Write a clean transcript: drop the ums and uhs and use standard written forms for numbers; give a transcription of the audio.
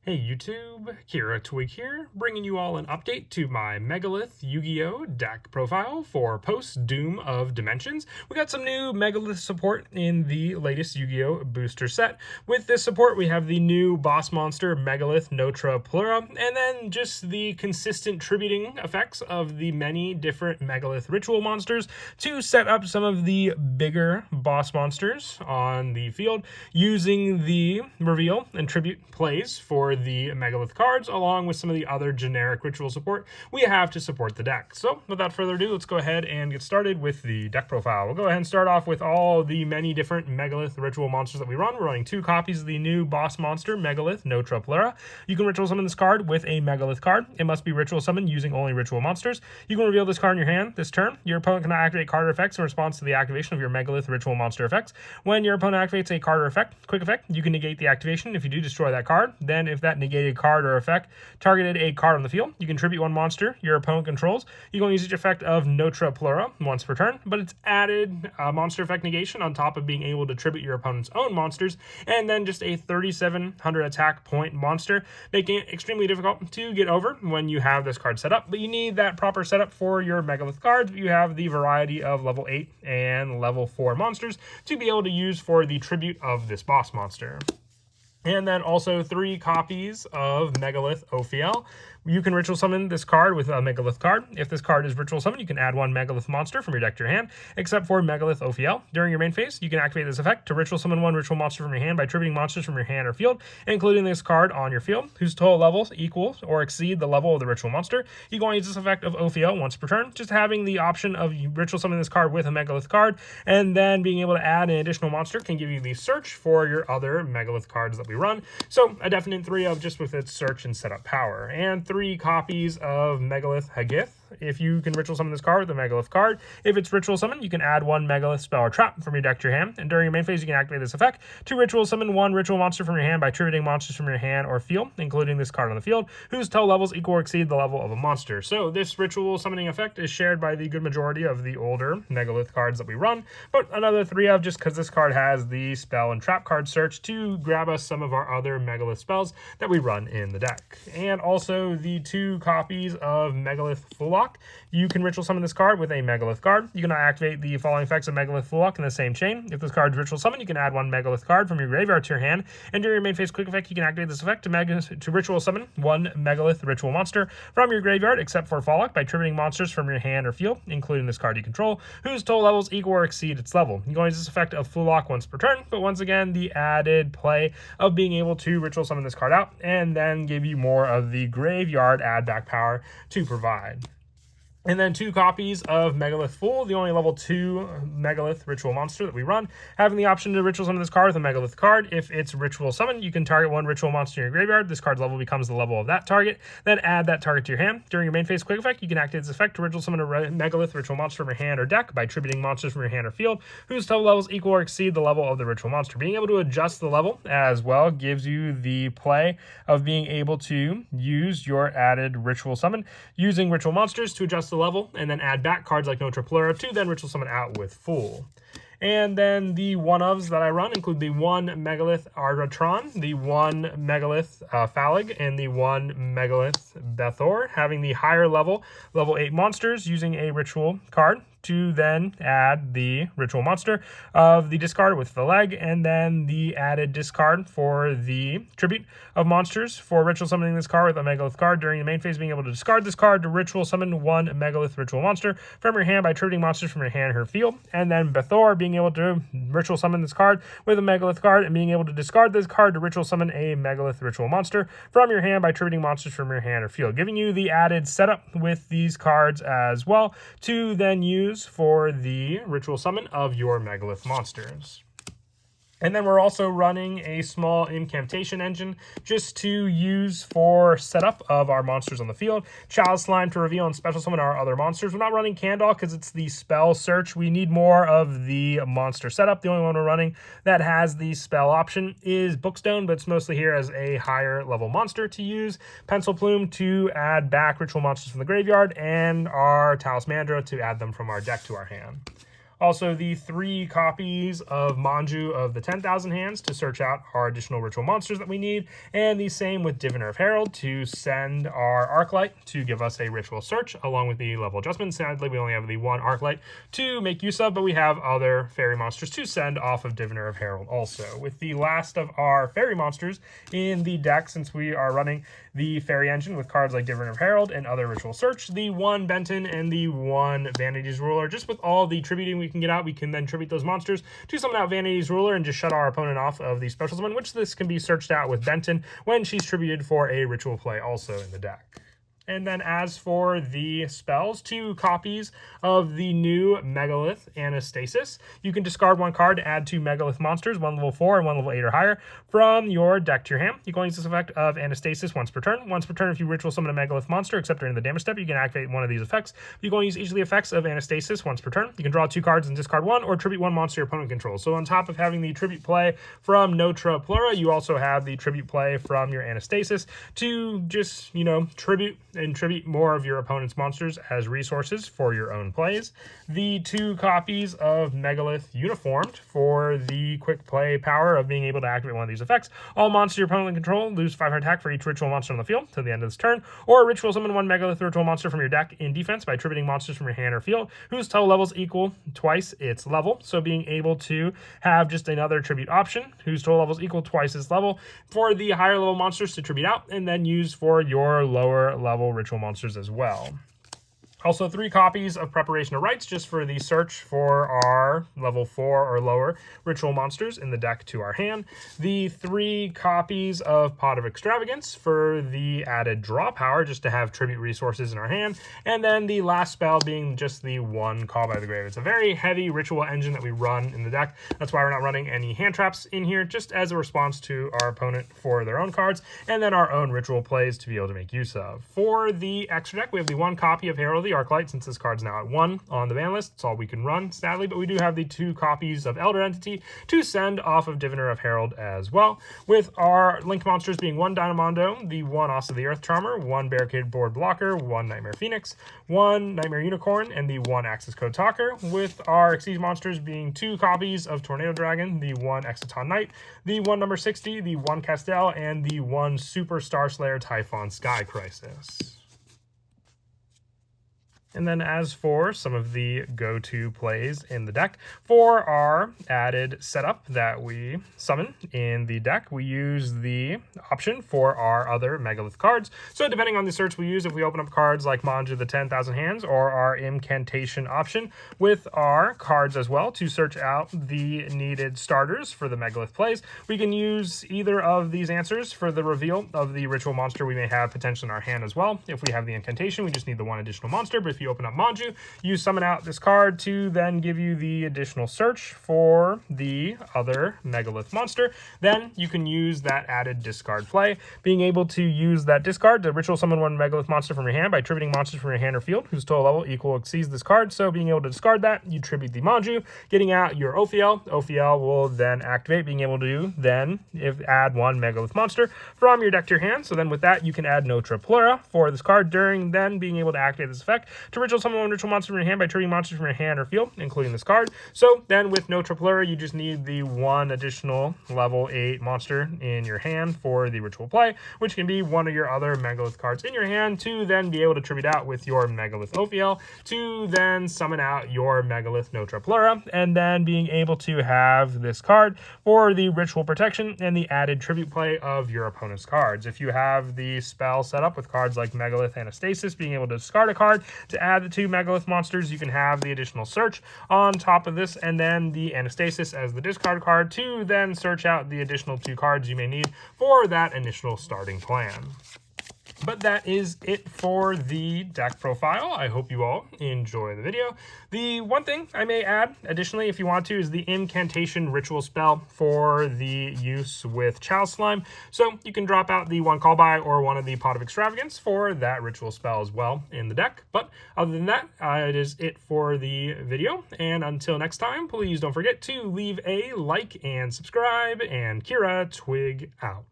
Hey YouTube, Kira Twig here, bringing you all an update to my Megalith Yugioh deck profile for post-Doom of Dimensions. We got some new Megalith support in the latest Yu-Gi-Oh! Booster set. With this support, we have the new boss monster Megalith Notra Pleura, and then just the consistent tributing effects of the many different Megalith ritual monsters to set up some of the bigger boss monsters on the field using the reveal and tribute plays for the Megalith cards, along with some of the other generic ritual support we have to support the deck. So without further ado, let's go ahead and get started with the deck profile. We'll go ahead and start off with all the many different Megalith ritual monsters that we run. We're running 2 copies of the new boss monster, Megalith Notra Pleura. You can ritual summon this card with a Megalith card. It must be ritual summoned using only ritual monsters. You can reveal this card in your hand this turn. Your opponent cannot activate card or effects in response to the activation of your Megalith ritual monster effects. When your opponent activates a card or effect, quick effect, you can negate the activation. If you do, destroy that card. Then if that negated card or effect targeted a card on the field, you can tribute 1 monster your opponent controls. You can use each effect of Notra Pleura once per turn, but it's added monster effect negation on top of being able to tribute your opponent's own monsters, and then just a 3,700 attack point monster, making it extremely difficult to get over when you have this card set up. But you need that proper setup for your Megalith cards. You have the variety of level 8 and level 4 monsters to be able to use for the tribute of this boss monster. And then also 3 copies of Megalith Ophiel. You can ritual summon this card with a Megalith card. If this card is ritual summoned, you can add 1 Megalith monster from your deck to your hand, except for Megalith Ophiel. During your main phase, you can activate this effect to ritual summon 1 ritual monster from your hand by tributing monsters from your hand or field, including this card on your field, whose total levels equal or exceed the level of the ritual monster. You can only use this effect of Ophiel once per turn, just having the option of ritual summoning this card with a Megalith card, and then being able to add an additional monster can give you the search for your other Megalith cards that we run. So a definite 3 of just with its search and setup power. And 3 copies of Megalith Yugioh. If you can ritual summon this card with a Megalith card, if it's ritual summon, you can add 1 Megalith spell or trap from your deck to your hand. And during your main phase, you can activate this effect to ritual summon 1 ritual monster from your hand by tributing monsters from your hand or field, including this card on the field, whose total levels equal or exceed the level of a monster. So this ritual summoning effect is shared by the good majority of the older Megalith cards that we run, but another 3 of just because this card has the spell and trap card search to grab us some of our other Megalith spells that we run in the deck. And also the 2 copies of Megalith Fulak. You can ritual summon this card with a Megalith card. You can activate the following effects of Megalith Fulak in the same chain. If this card is ritual summon, you can add 1 Megalith card from your graveyard to your hand, and during your main phase quick effect, you can activate this effect to ritual summon 1 Megalith ritual monster from your graveyard, except for Fulak, by tributing monsters from your hand or field, including this card you control, whose total levels equal or exceed its level. You can use this effect of Fulak once per turn, but once again, the added play of being able to ritual summon this card out and then give you more of the graveyard add back power to provide. And then 2 copies of Megalith Fool, the only level 2 Megalith ritual monster that we run, having the option to ritual summon this card with a Megalith card. If it's ritual summon, you can target 1 ritual monster in your graveyard. This card's level becomes the level of that target. Then add that target to your hand. During your main phase quick effect, you can activate this effect to ritual summon a Megalith ritual monster from your hand or deck by tributing monsters from your hand or field, whose total levels equal or exceed the level of the ritual monster. Being able to adjust the level as well gives you the play of being able to use your added ritual summon using ritual monsters to adjust the level, and then add back cards like Notra Pleura to then ritual summon out with Fool. And then the 1-ofs that I run include the 1 Megalith Argatron, the 1 Megalith Phalig, and the 1 Megalith Bethor, having the higher level 8 monsters using a ritual card to then add the ritual monster of the discard with the leg, and then the added discard for the tribute of monsters for ritual summoning this card with a Megalith card. During the main phase, being able to discard this card to ritual summon 1 Megalith ritual monster from your hand by tributing monsters from your hand or field, and then Bethor being able to ritual summon this card with a Megalith card and being able to discard this card to ritual summon a Megalith ritual monster from your hand by tributing monsters from your hand or field, giving you the added setup with these cards as well to then use for the ritual summon of your Megalith monsters. And then we're also running a small incantation engine just to use for setup of our monsters on the field. Chalice Slime to reveal and special summon our other monsters. We're not running Candle because it's the spell search. We need more of the monster setup. The only one we're running that has the spell option is Bookstone, but it's mostly here as a higher level monster to use. Pencil Plume to add back ritual monsters from the graveyard, and our Talismandra to add them from our deck to our hand. Also, the 3 copies of Manju of the 10,000 Hands to search out our additional ritual monsters that we need, and the same with Diviner of Herald to send our Arclight to give us a ritual search, along with the level adjustment. Sadly, we only have the 1 Arclight to make use of, but we have other fairy monsters to send off of Diviner of Herald also. With the last of our fairy monsters in the deck, since we are running the fairy engine with cards like Diviner of Herald and other ritual search, the 1 Benton and the 1 Vanity's Ruler, just with all the tributing we can get out, we can then tribute those monsters to summon out Vanity's Ruler and just shut our opponent off of the special summon, which this can be searched out with Benton when she's tributed for a ritual play also in the deck. And then as for the spells, 2 copies of the new Megalith Anastasis. You can discard 1 card to add 2 Megalith monsters, 1 level 4 and 1 level 8 or higher, from your deck to your hand. You can only use this effect of Anastasis once per turn. Once per turn, if you ritual summon a Megalith monster, except during the damage step, you can activate one of these effects. You can only use each of the effects of Anastasis once per turn. You can draw 2 cards and discard 1, or tribute 1 monster your opponent controls. So on top of having the tribute play from Notre Pleura, you also have the tribute play from your Anastasis to just, tribute more of your opponent's monsters as resources for your own plays. The 2 copies of Megalith Uniformed for the quick play power of being able to activate one of these effects. All monsters your opponent control lose 500 attack for each ritual monster on the field to the end of this turn, or ritual summon 1 Megalith ritual monster from your deck in defense by tributing monsters from your hand or field whose total levels equal twice its level. So being able to have just another tribute option whose total levels equal twice its level for the higher level monsters to tribute out and then use for your lower level ritual monsters as well. Also, 3 copies of Preparation of Rites just for the search for our level 4 or lower ritual monsters in the deck to our hand. The 3 copies of Pot of Extravagance for the added draw power just to have tribute resources in our hand. And then the last spell being just the 1 Call by the Grave. It's a very heavy ritual engine that we run in the deck. That's why we're not running any hand traps in here, just as a response to our opponent for their own cards, and then our own ritual plays to be able to make use of. For the extra deck, we have the 1 copy of Herald of the Arclight, since this card's now at 1 on the ban list. It's all we can run, sadly, but we do have the 2 copies of Elder Entity to send off of Diviner of Herald as well, with our Link monsters being 1 Dynamondo, the 1 Os of the Earth Charmer, 1 Barricade Board Blocker, 1 Nightmare Phoenix, 1 Nightmare Unicorn, and the 1 Access Code Talker, with our Exceed monsters being 2 copies of Tornado Dragon, the 1 Exciton Knight, the 1 number 60, the 1 Castell, and the 1 Super Star Slayer Typhon Sky Crisis. And then as for some of the go-to plays in the deck, for our added setup that we summon in the deck, we use the option for our other Megalith cards. So depending on the search we use, if we open up cards like Manju the 10,000 Hands or our Incantation option with our cards as well to search out the needed starters for the Megalith plays, we can use either of these answers for the reveal of the ritual monster we may have potentially in our hand as well. If we have the Incantation, we just need the 1 additional monster, but if you open up Manju, you summon out this card to then give you the additional search for the other Megalith monster. Then you can use that added discard play, being able to use that discard to ritual summon 1 Megalith monster from your hand by tributing monsters from your hand or field whose total level equal or exceeds this card. So being able to discard that, you tribute the Manju, getting out your Ophiel. Ophiel will then activate, being able to then add 1 Megalith monster from your deck to your hand. So then with that, you can add Notre Pleura for this card during then being able to activate this effect to ritual summon 1 ritual monster from your hand by tributing monsters from your hand or field, including this card. So then with Notre Pleura, you just need the 1 additional level 8 monster in your hand for the ritual play, which can be one of your other Megalith cards in your hand to then be able to tribute out with your Megalith Ophiel to then summon out your Megalith Notre Pleura, and then being able to have this card for the ritual protection and the added tribute play of your opponent's cards. If you have the spell set up with cards like Megalith Anastasis, being able to discard a card to add the 2 Megalith monsters, you can have the additional search on top of this, and then the Anastasis as the discard card to then search out the additional 2 cards you may need for that initial starting plan. But that is it for the deck profile. I hope you all enjoy the video. The one thing I may add additionally, if you want to, is the Incantation ritual spell for the use with Chow Slime. So you can drop out the 1 Call By or one of the Pot of Extravagance for that ritual spell as well in the deck. But other than that, it is it for the video. And until next time, please don't forget to leave a like and subscribe. And Kira Twig out.